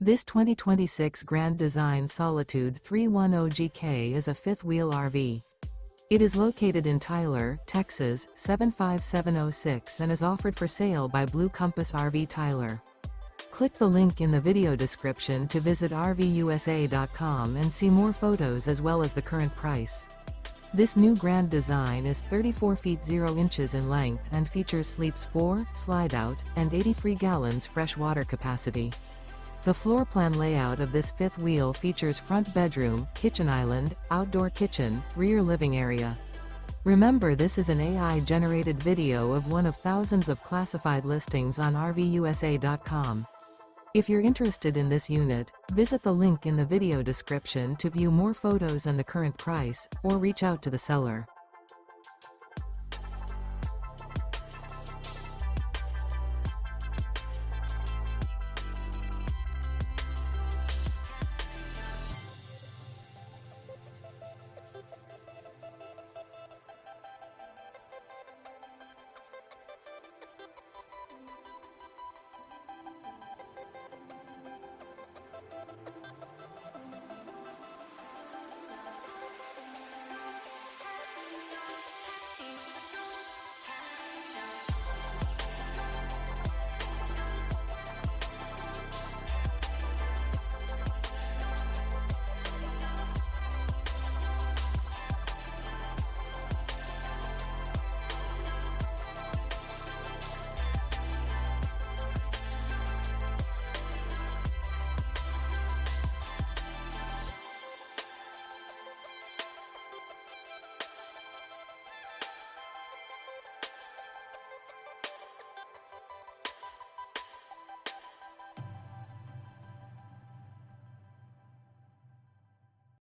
This 2026 Grand Design Solitude 310GK is a fifth-wheel RV. It is located in Tyler, Texas, 75706 and is offered for sale by Blue Compass RV Tyler. Click the link in the video description to visit RVUSA.com and see more photos as well as the current price. This new Grand Design is 34 feet 0 inches in length and features sleeps 4, Slideout, and 83 gallons fresh water capacity. The floor plan layout of this fifth wheel features front bedroom, kitchen island, outdoor kitchen, rear living area. Remember, this is an AI-generated video of one of thousands of classified listings on RVUSA.com. If you're interested in this unit, visit the link in the video description to view more photos and the current price, or reach out to the seller.